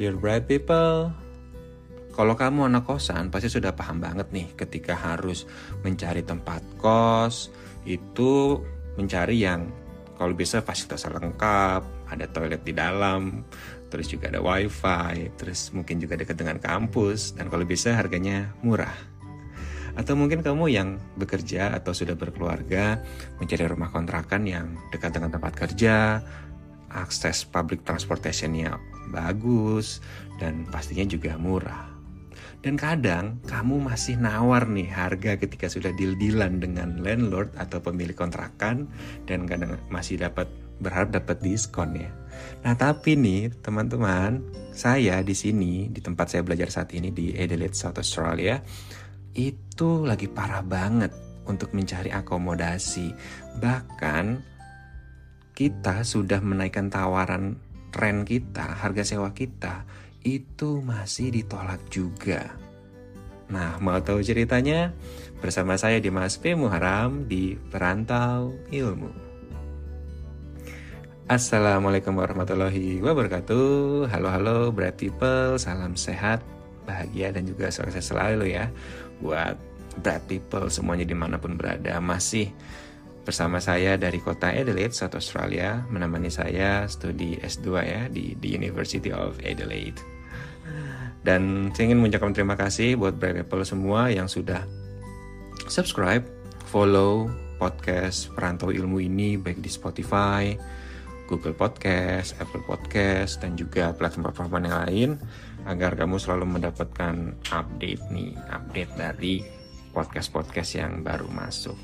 Dear bright people, kalau kamu anak kosan pasti sudah paham banget nih ketika harus mencari tempat kos itu mencari yang kalau bisa fasilitas lengkap, ada toilet di dalam, terus juga ada wifi, terus mungkin juga dekat dengan kampus, dan kalau bisa harganya murah. Atau mungkin kamu yang bekerja atau sudah berkeluarga mencari rumah kontrakan yang dekat dengan tempat kerja, akses public transportation-nya bagus, dan pastinya juga murah. Dan kadang kamu masih nawar nih harga ketika sudah deal-dealan dengan landlord atau pemilik kontrakan, dan kadang masih berharap dapat diskon ya. Nah tapi nih teman-teman, saya di sini di tempat saya belajar saat ini di Adelaide, South Australia, itu lagi parah banget untuk mencari akomodasi. Bahkan kita sudah menaikkan tawaran rent kita, harga sewa kita, itu masih ditolak juga. Nah, mau tahu ceritanya? Bersama saya Dimas P. Muharam di Perantau Ilmu. Assalamualaikum warahmatullahi wabarakatuh. Halo bright people, salam sehat, bahagia dan juga sukses selalu ya buat bright people semuanya dimanapun berada. Masih bersama saya dari kota Adelaide, South Australia, menemani saya studi S2 ya di University of Adelaide. Dan saya ingin mengucapkan terima kasih buat bright people semua yang sudah subscribe, follow podcast Perantau Ilmu ini baik di Spotify, Google Podcast, Apple Podcast, dan juga platform-platform yang lain, agar kamu selalu mendapatkan update dari podcast-podcast yang baru masuk.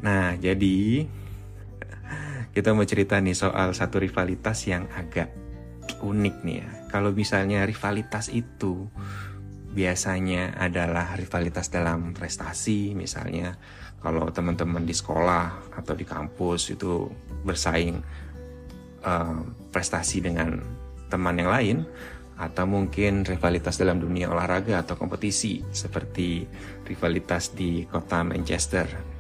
Nah, jadi kita mau cerita nih soal satu rivalitas yang agak unik nih ya. Kalau misalnya rivalitas itu biasanya adalah rivalitas dalam prestasi, misalnya kalau teman-teman di sekolah atau di kampus itu bersaing prestasi dengan teman yang lain, atau mungkin rivalitas dalam dunia olahraga atau kompetisi seperti rivalitas di kota Manchester,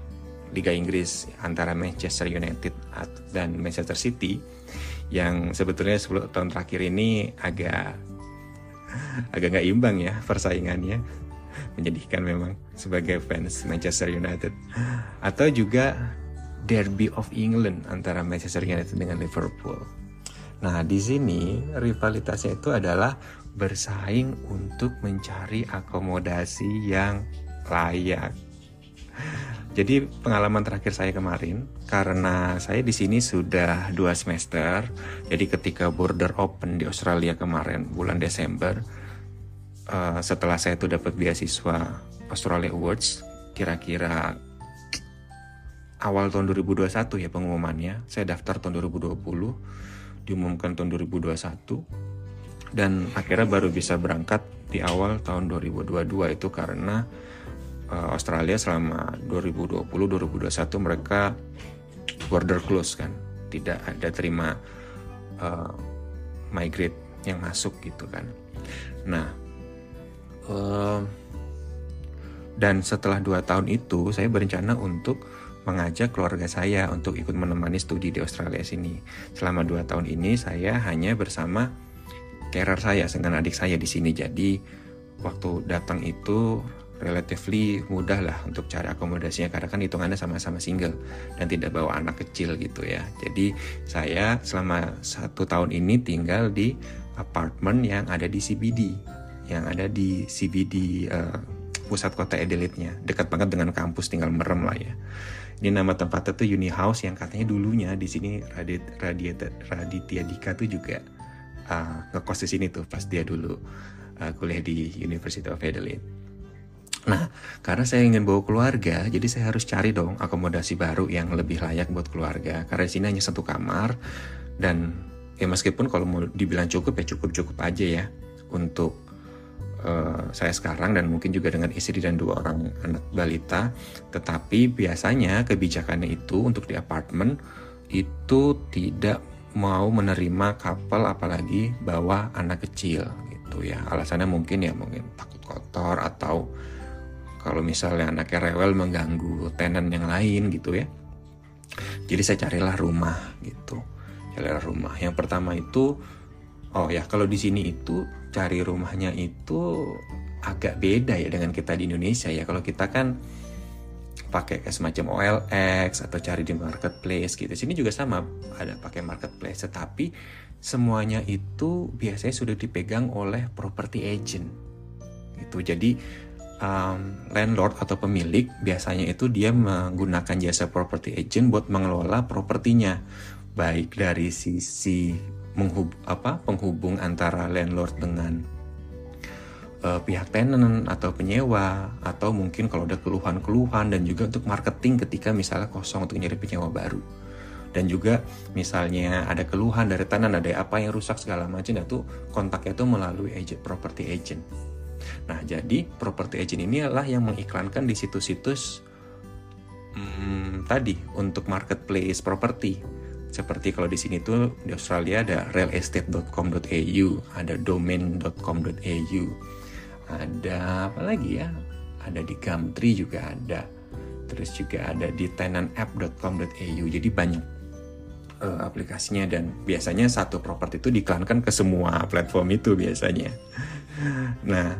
Liga Inggris antara Manchester United dan Manchester City, yang sebetulnya 10 tahun terakhir ini agak nggak imbang ya persaingannya, menyedihkan memang sebagai fans Manchester United. Atau juga Derby of England antara Manchester United dengan Liverpool. Nah di sini rivalitasnya itu adalah bersaing untuk mencari akomodasi yang layak. Jadi pengalaman terakhir saya kemarin, karena saya di sini sudah 2 semester, jadi ketika border open di Australia kemarin bulan Desember, setelah saya tuh dapat beasiswa Australia Awards, kira-kira awal tahun 2021 ya pengumumannya, saya daftar tahun 2020, diumumkan tahun 2021, dan akhirnya baru bisa berangkat di awal tahun 2022 itu karena Australia selama 2020-2021 mereka border close kan, tidak ada terima migrate yang masuk gitu kan. Nah dan setelah 2 tahun itu saya berencana untuk mengajak keluarga saya untuk ikut menemani studi di Australia sini. Selama 2 tahun ini saya hanya bersama carer saya dengan adik saya di sini. Jadi waktu datang itu relatively mudah lah untuk cari akomodasinya karena kan hitungannya sama-sama single dan tidak bawa anak kecil gitu ya. Jadi saya selama 1 tahun ini tinggal di apartemen yang ada di CBD, pusat kota Adelaide-nya, dekat banget dengan kampus, tinggal merem lah ya. Ini nama tempatnya tuh Uni House, yang katanya dulunya di sini Raditya Dika tuh juga ngekos di sini tuh pas dia dulu kuliah di University of Adelaide. Nah, karena saya ingin bawa keluarga, jadi saya harus cari dong akomodasi baru yang lebih layak buat keluarga. Karena di sini hanya 1 kamar, dan ya meskipun kalau mau dibilang cukup ya cukup aja ya untuk saya sekarang dan mungkin juga dengan istri dan 2 orang anak balita. Tetapi biasanya kebijakannya itu untuk di apartemen itu tidak mau menerima couple apalagi bawa anak kecil gitu ya. Alasannya mungkin takut kotor, atau kalau misalnya anaknya rewel mengganggu tenan yang lain gitu ya. Jadi saya carilah rumah gitu. Yang pertama itu Oh ya, kalau di sini itu cari rumahnya itu agak beda ya dengan kita di Indonesia ya. Kalau kita kan pakai kayak semacam OLX atau cari di marketplace gitu. Sini juga sama, ada pakai marketplace, tetapi semuanya itu biasanya sudah dipegang oleh property agent. Gitu. Jadi landlord atau pemilik biasanya itu dia menggunakan jasa property agent buat mengelola propertinya, baik dari sisi penghubung antara landlord dengan pihak tenant atau penyewa, atau mungkin kalau ada keluhan-keluhan, dan juga untuk marketing ketika misalnya kosong untuk nyari penyewa baru. Dan juga misalnya ada keluhan dari tenant, ada apa yang rusak segala macam, itu kontaknya tuh melalui property agent. Nah, jadi property agent ini adalah yang mengiklankan di situs-situs tadi untuk marketplace property. Seperti kalau di sini tuh di Australia ada realestate.com.au, ada domain.com.au, ada apa lagi ya? Ada di Gumtree juga ada. Terus juga ada di tenantapp.com.au. Jadi banyak aplikasinya, dan biasanya satu properti itu diiklankan ke semua platform itu biasanya. Nah,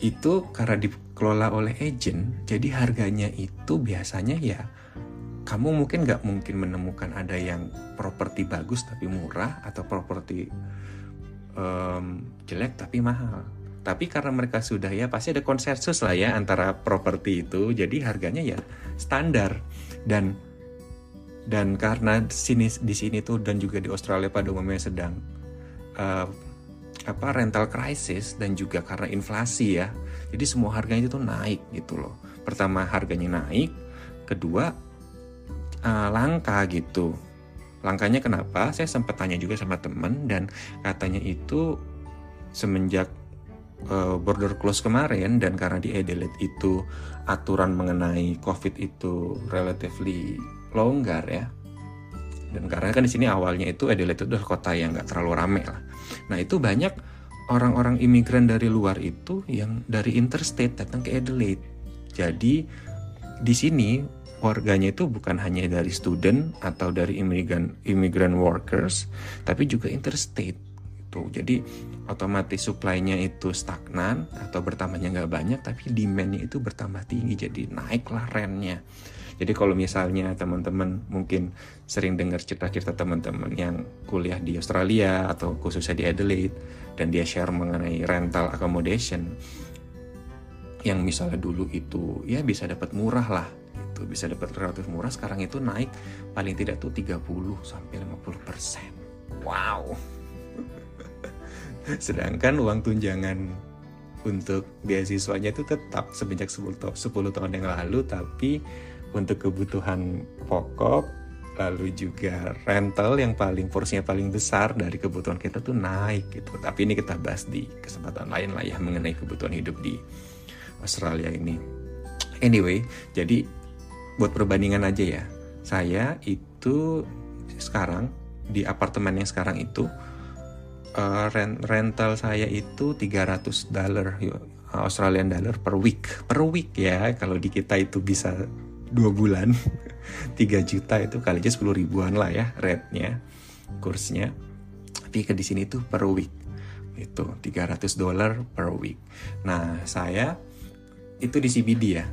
itu karena dikelola oleh agent, jadi harganya itu biasanya ya kamu mungkin nggak mungkin menemukan ada yang properti bagus tapi murah, atau properti jelek tapi mahal. Tapi karena mereka sudah ya pasti ada konsensus lah ya antara properti itu, jadi harganya ya standar. Dan karena di sini tuh dan juga di Australia pada umumnya sedang rental crisis, dan juga karena inflasi ya, jadi semua harganya itu naik gitu loh. Pertama harganya naik, kedua langka gitu. Langkanya kenapa? Saya sempat tanya juga sama temen, dan katanya itu semenjak border close kemarin, dan karena di Adelaide itu aturan mengenai COVID itu relatively longgar ya. Dan karena kan di sini awalnya itu Adelaide itu adalah kota yang nggak terlalu rame lah. Nah, itu banyak orang-orang imigran dari luar itu yang dari interstate datang ke Adelaide. Jadi di sini warganya itu bukan hanya dari student atau dari immigrant workers, tapi juga interstate gitu. Jadi otomatis supply-nya itu stagnan atau bertambahnya nggak banyak, tapi demand-nya itu bertambah tinggi, jadi naiklah rent-nya. Jadi kalau misalnya teman-teman mungkin sering dengar cerita-cerita teman-teman yang kuliah di Australia atau khususnya di Adelaide, dan dia share mengenai rental accommodation yang misalnya dulu itu ya bisa dapat murah lah, itu bisa dapat relatif murah, sekarang itu naik paling tidak tuh 30-50%. Wow. Sedangkan uang tunjangan untuk beasiswanya itu tetap semenjak 10 tahun yang lalu, tapi untuk kebutuhan pokok lalu juga rental yang porsinya paling besar dari kebutuhan kita tuh naik gitu. Tapi ini kita bahas di kesempatan lain lah ya mengenai kebutuhan hidup di Australia ini. Anyway, jadi buat perbandingan aja ya, saya itu sekarang di apartemen yang sekarang itu rental saya itu $300 Australian dollar per week ya. Kalau di kita itu bisa 2 bulan 3 juta itu kali aja 10 ribuan lah ya rate-nya, kursnya. Tapi di sini tuh per week itu $300 per week. Nah, saya itu di CBD ya.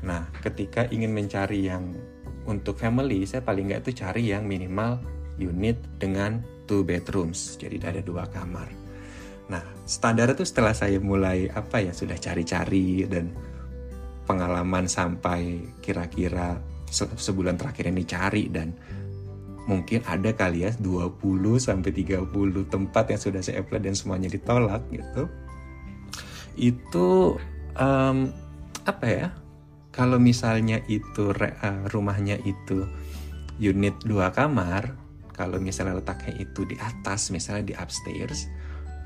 Nah, ketika ingin mencari yang untuk family, saya paling nggak itu cari yang minimal unit dengan 2 bedrooms, jadi ada 2 kamar. Nah, standar itu setelah saya mulai sudah cari-cari dan pengalaman sampai kira-kira sebulan terakhir ini cari, dan mungkin ada kali ya 20-30 tempat yang sudah saya apply dan semuanya ditolak gitu. Itu kalau misalnya itu rumahnya itu unit 2 kamar, kalau misalnya letaknya itu di atas, misalnya di upstairs,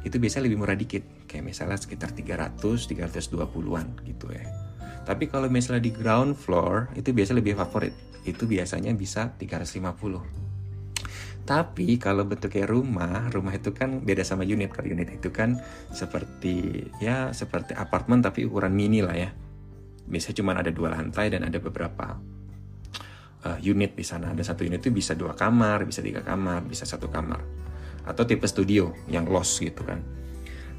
itu biasanya lebih murah dikit, kayak misalnya sekitar 320-an gitu ya. Tapi kalau misalnya di ground floor, itu biasanya lebih favorit, itu biasanya bisa 350. Tapi kalau bentuknya rumah itu kan beda sama unit. Kalau unit itu kan seperti apartemen tapi ukuran mini lah ya. Biasanya cuma ada 2 lantai dan ada beberapa unit di sana. Ada 1 unit itu bisa 2 kamar, bisa 3 kamar, bisa 1 kamar. atau tipe studio yang loft gitu kan.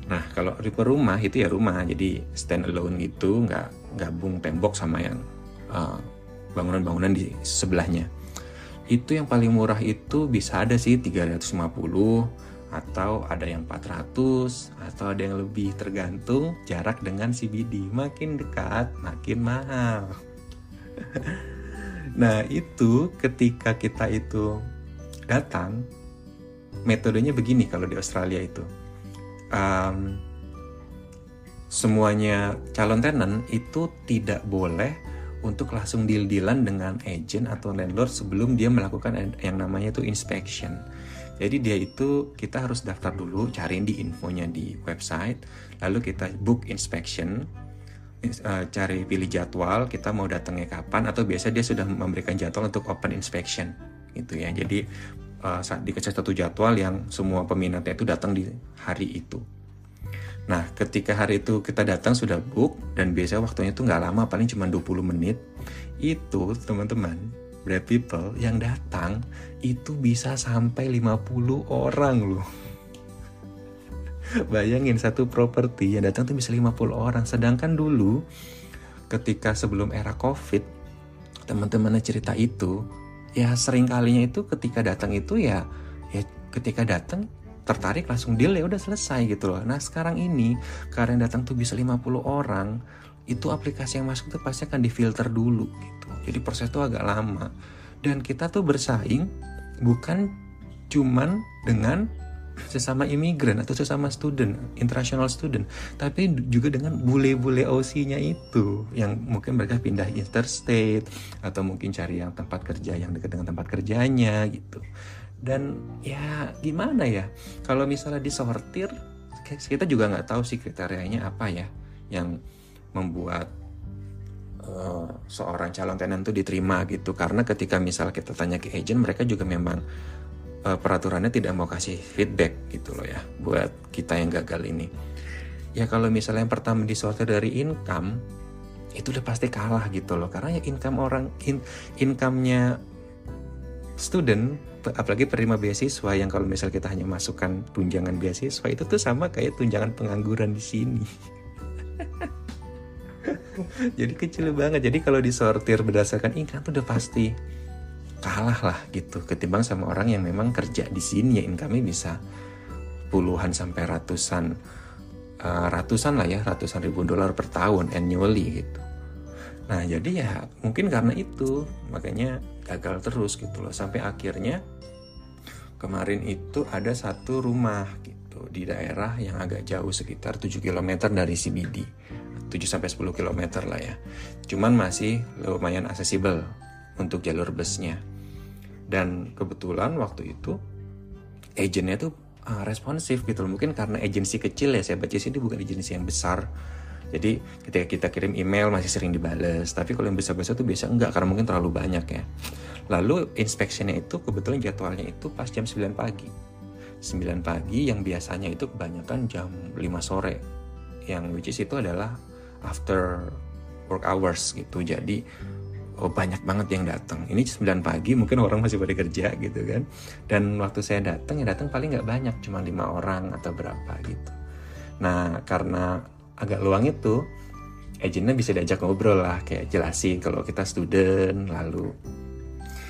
Nah kalau tipe rumah itu ya rumah, jadi stand alone gitu, nggak gabung tembok sama yang bangunan-bangunan di sebelahnya. Itu yang paling murah itu bisa ada sih 350, atau ada yang 400, atau ada yang lebih, tergantung jarak dengan CBD. Makin dekat makin mahal. Nah itu ketika kita itu datang, metodenya begini kalau di Australia itu. Semuanya calon tenant itu tidak boleh untuk langsung deal-dealan dengan agent atau landlord sebelum dia melakukan yang namanya itu inspection. Jadi dia itu, kita harus daftar dulu, cariin di infonya di website, lalu kita book inspection, cari pilih jadwal, kita mau datangnya kapan, atau biasa dia sudah memberikan jadwal untuk open inspection gitu ya. Jadi dikasih satu jadwal yang semua peminatnya itu datang di hari itu. Nah ketika hari itu kita datang sudah book, dan biasa waktunya itu nggak lama, paling cuma 20 menit. Itu teman-teman, Brad People yang datang itu bisa sampai 50 orang loh. Bayangin satu properti yang datang tuh bisa 50 orang. Sedangkan dulu ketika sebelum era COVID, teman-temannya cerita itu, ya sering kalinya itu ketika datang itu ya ketika datang tertarik langsung deal, ya udah selesai gitu loh. Nah sekarang ini karena yang datang tuh bisa 50 orang, itu aplikasi yang masuk tuh pasti akan difilter dulu gitu. Jadi proses itu agak lama. Dan kita tuh bersaing bukan cuman dengan sesama imigran atau sesama student, international student, tapi juga dengan bule-bule Aussie-nya itu yang mungkin mereka pindah interstate atau mungkin cari yang tempat kerja yang dekat dengan tempat kerjanya gitu. Dan ya gimana ya, kalau misalnya disortir, kita juga nggak tahu sih kriterianya apa ya yang membuat seorang calon tenant itu diterima gitu. Karena ketika misal kita tanya ke agent, mereka juga memang peraturannya tidak mau kasih feedback gitu loh ya buat kita yang gagal ini. Ya kalau misalnya yang pertama disortir dari income, itu udah pasti kalah gitu loh. Karena ya income-nya student, apalagi penerima beasiswa, yang kalau misal kita hanya masukkan tunjangan beasiswa, itu tuh sama kayak tunjangan pengangguran di sini. Jadi kecil banget. Jadi kalau disortir berdasarkan income tuh udah pasti kalah lah gitu, ketimbang sama orang yang memang kerja di sini ya income-nya bisa puluhan sampai ratusan lah ya, ratusan ribu dolar per tahun annually gitu. Nah jadi ya mungkin karena itu makanya gagal terus gitu loh, sampai akhirnya kemarin itu ada satu rumah gitu di daerah yang agak jauh sekitar 7 km dari CBD, 7 sampai 10 km lah ya, cuman masih lumayan accessible untuk jalur busnya. Dan kebetulan waktu itu agennya tuh responsif gitu loh. Mungkin karena agensi kecil ya, saya baca sini bukan agensi yang besar, jadi ketika kita kirim email masih sering dibales. Tapi kalau yang besar-besar tuh biasa enggak, karena mungkin terlalu banyak ya. Lalu inspeksinya itu kebetulan jadwalnya itu pas jam 9 pagi 9 pagi yang biasanya itu kebanyakan jam 5 sore, yang which is itu adalah after work hours gitu. Jadi banyak banget yang datang. Ini 9 pagi mungkin orang masih pada kerja gitu kan. Dan waktu saya datang, ya datang paling nggak banyak, cuma 5 orang atau berapa gitu. Nah karena agak luang itu, agennya bisa diajak ngobrol lah, kayak jelasin kalau kita student. Lalu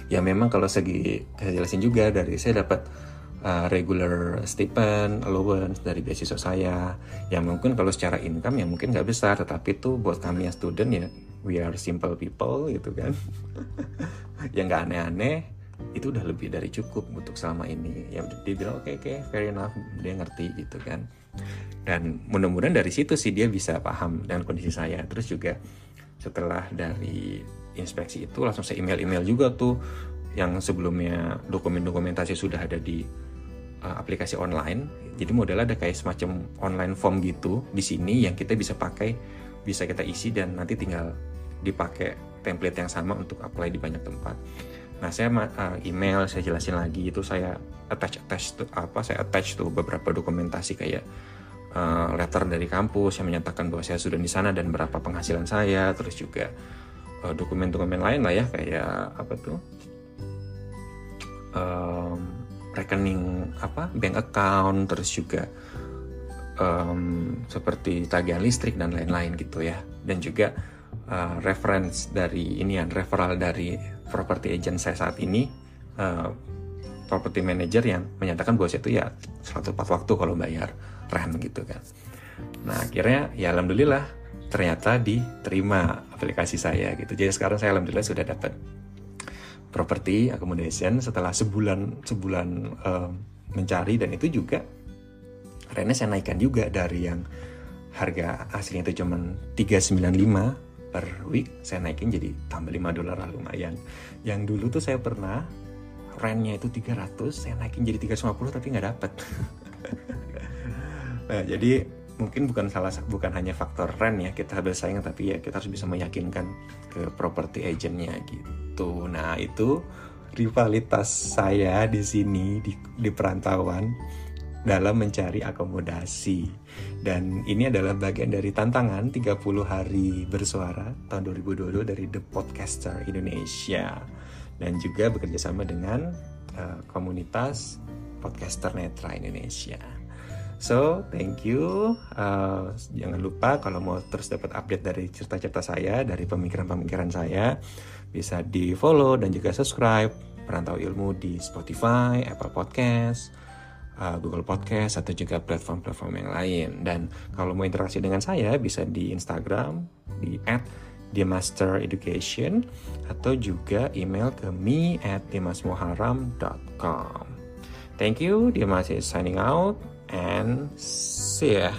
ya memang kalau saya jelasin juga, dari saya dapat regular stipend, allowance dari beasiswa saya, yang mungkin kalau secara income ya mungkin nggak besar, tetapi tuh buat kami yang student ya we are simple people gitu kan. Yang nggak aneh-aneh, itu udah lebih dari cukup untuk selama ini. Ya udah dia bilang oke, fair enough, dia ngerti gitu kan. Dan mudah-mudahan dari situ sih dia bisa paham dengan kondisi saya. Terus juga setelah dari inspeksi itu langsung saya email juga tuh yang sebelumnya dokumentasi sudah ada di aplikasi online. Jadi modelnya ada kayak semacam online form gitu di sini yang kita bisa pakai, bisa kita isi dan nanti tinggal dipakai template yang sama untuk apply di banyak tempat. Nah saya email, saya jelasin lagi, itu saya attach tuh beberapa dokumentasi kayak letter dari kampus yang menyatakan bahwa saya sudah di sana dan berapa penghasilan saya. Terus juga dokumen-dokumen lain lah ya, kayak apa tuh rekening bank account, terus juga seperti tagihan listrik dan lain-lain gitu ya. Dan juga referral dari property agent saya saat ini, property manager yang menyatakan bahwa saya itu ya selalu tepat waktu kalau bayar rent gitu kan. Nah akhirnya ya alhamdulillah ternyata diterima aplikasi saya gitu. Jadi sekarang saya alhamdulillah sudah dapat property accommodation setelah sebulan mencari, dan itu juga rentnya saya naikkan juga dari yang harga aslinya itu cuma $395 per week, saya naikin jadi tambah $5 lah, lumayan. Yang dulu tuh saya pernah rentnya itu 300, saya naikin jadi 350 tapi nggak dapet. Nah jadi mungkin bukan hanya faktor rent ya kita bersaing, tapi ya kita harus bisa meyakinkan ke property agentnya gitu. Nah itu rivalitas saya di sini di perantauan dalam mencari akomodasi. Dan ini adalah bagian dari tantangan 30 hari bersuara tahun 2022 dari The Podcaster Indonesia, dan juga bekerja sama dengan komunitas Podcaster Netra Indonesia. So, thank you. Jangan lupa kalau mau terus dapat update dari cerita-cerita saya, dari pemikiran-pemikiran saya, bisa di follow dan juga subscribe Perantau Ilmu di Spotify, Apple Podcast, Google Podcast, atau juga platform-platform yang lain. Dan kalau mau interaksi dengan saya bisa di Instagram di @dimastereducation, atau juga email ke me@dimasmuharram.com. Thank you. Dimas is signing out and see ya.